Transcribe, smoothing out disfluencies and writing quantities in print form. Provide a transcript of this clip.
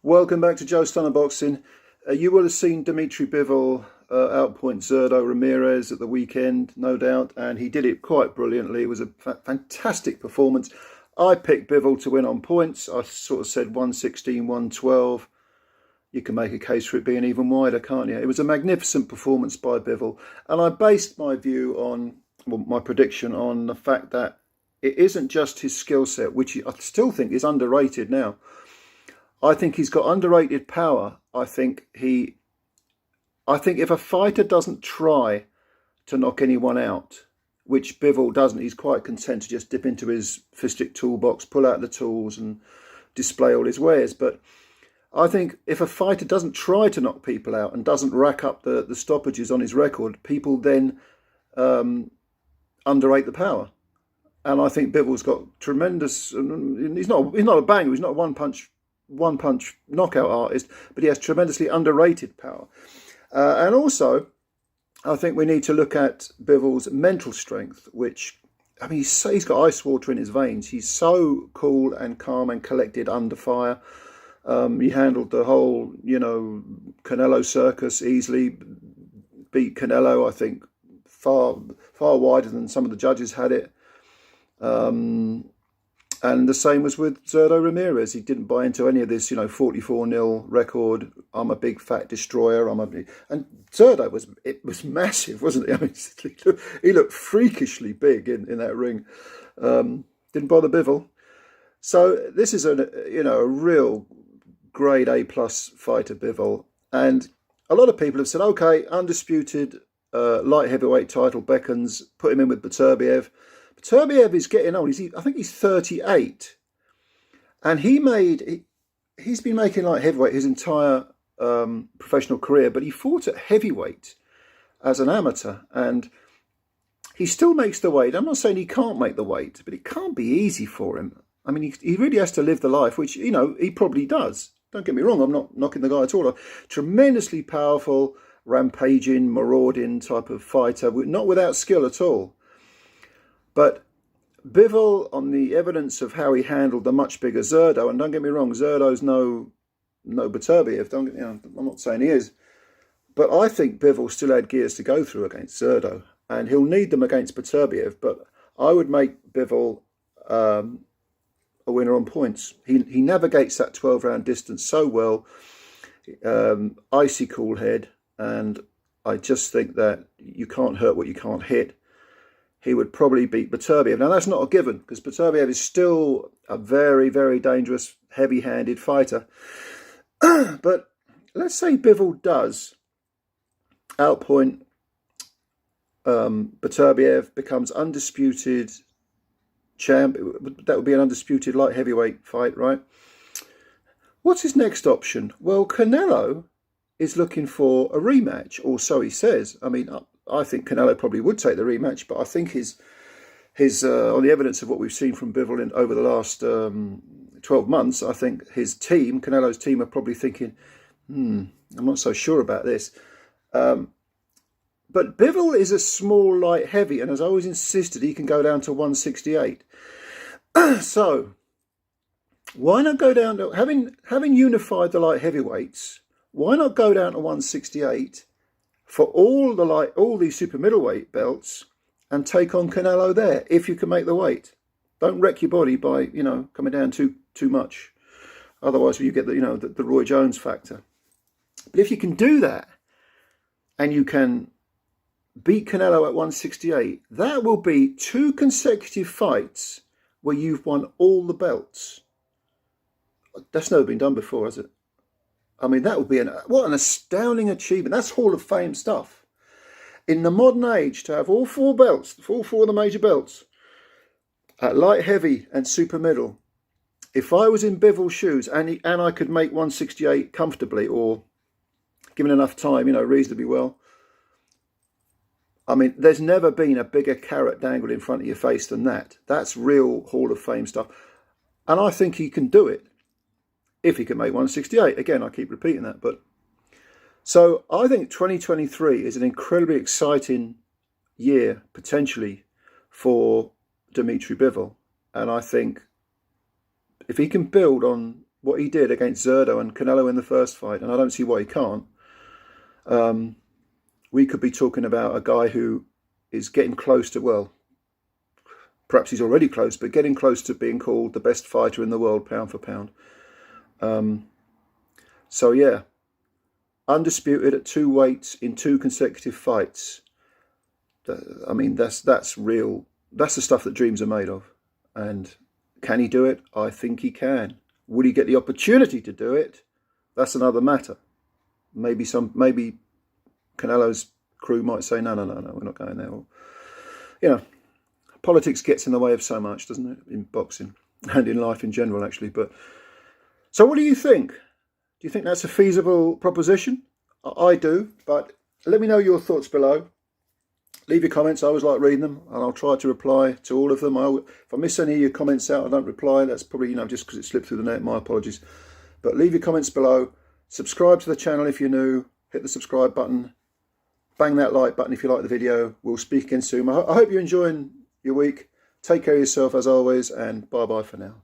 Welcome back to Joe Stunner Boxing. You will have seen Dimitry Bivol outpoint Zurdo Ramirez at the weekend, no doubt, and he did it quite brilliantly. It was a fantastic performance. I picked Bivol to win on points. I sort of said 116, 112. You can make a case for it being even wider, can't you? It was a magnificent performance by Bivol, and I based my view on, well, my prediction on the fact that it isn't just his skill set, which I still think is underrated now. I think he's got underrated power. I think if a fighter doesn't try to knock anyone out, which Bivol doesn't, he's quite content to just dip into his fistic toolbox, pull out the tools and display all his wares. But I think if a fighter doesn't try to knock people out and doesn't rack up the stoppages on his record, people then underrate the power. And I think Bivol's got tremendous. He's not a banger. He's not a one punch knockout artist, but he has tremendously underrated power. And also, I think we need to look at Bivol's mental strength, which, I mean, he's got ice water in his veins. He's so cool and calm and collected under fire. He handled the whole, Canelo circus easily, beat Canelo, I think, far wider than some of the judges had it. And the same was with Zurdo Ramirez. He didn't buy into any of this, 44-0 record. I'm a big fat destroyer. And Zurdo was massive, wasn't he? I mean, he looked freakishly big in that ring. Didn't bother Bivol. So this is a real grade A+ fighter, Bivol. And a lot of people have said, okay, undisputed light heavyweight title beckons. Put him in with Beterbiev. Beterbiev is getting old. I think he's 38, and he's been making light heavyweight his entire professional career. But he fought at heavyweight as an amateur, and he still makes the weight. I'm not saying he can't make the weight, but it can't be easy for him. I mean, he really has to live the life, which he probably does. Don't get me wrong. I'm not knocking the guy at all. A tremendously powerful, rampaging, marauding type of fighter, not without skill at all. But Bivol, on the evidence of how he handled the much bigger Zurdo, and don't get me wrong, Zurdo's no Beterbiev. I'm not saying he is, but I think Bivol still had gears to go through against Zurdo, and he'll need them against Beterbiev. But I would make Bivol a winner on points. He navigates that 12-round distance so well, icy cool head, and I just think that you can't hurt what you can't hit. He would probably beat Beterbiev. Now, that's not a given, because Beterbiev is still a very, very dangerous, heavy-handed fighter. But let's say Bivol does outpoint Beterbiev, becomes undisputed champ. That would be an undisputed light heavyweight fight, right? What's his next option? Well, Canelo is looking for a rematch, or so he says. I mean, I think Canelo probably would take the rematch, but I think his on the evidence of what we've seen from Bivol over the last 12 months, I think his team, Canelo's team, are probably thinking, I'm not so sure about this. But Bivol is a small light heavy, and as I always insisted, he can go down to 168. So why not go down to, having unified the light heavyweights, why not go down to 168 for all these super middleweight belts and take on Canelo there, if you can make the weight? Don't wreck your body by, coming down too much. Otherwise, you get the Roy Jones factor. But if you can do that, and you can beat Canelo at 168, that will be 2 consecutive fights where you've won all the belts. That's never been done before, has it? I mean, that would be what an astounding achievement. That's Hall of Fame stuff. In the modern age, to have all 4 belts, all 4 of the major belts, at light heavy and super middle, if I was in Bivol's shoes and I could make 168 comfortably, or given enough time, reasonably well, I mean, there's never been a bigger carrot dangled in front of your face than that. That's real Hall of Fame stuff. And I think he can do it. If he can make 168. Again, I keep repeating that. But so I think 2023 is an incredibly exciting year, potentially, for Dimitry Bivol. And I think if he can build on what he did against Zerdo and Canelo in the first fight, and I don't see why he can't, we could be talking about a guy who is getting close to, well, perhaps he's already close, but getting close to being called the best fighter in the world, pound for pound. So yeah, undisputed at 2 weights in 2 consecutive fights. I mean, that's real. That's the stuff that dreams are made of. And can he do it? I think he can. Would he get the opportunity to do it? That's another matter. Maybe Canelo's crew might say, no, we're not going there. Or, you know, politics gets in the way of so much, doesn't it? In boxing and in life in general, actually. But so what do you think? Do you think that's a feasible proposition? I do, but let me know your thoughts below. Leave your comments. I always like reading them, and I'll try to reply to all of them. If I miss any of your comments out, I don't reply. That's probably, just because it slipped through the net. My apologies. But leave your comments below. Subscribe to the channel if you're new. Hit the subscribe button. Bang that like button if you like the video. We'll speak again soon. I hope you're enjoying your week. Take care of yourself as always, and bye-bye for now.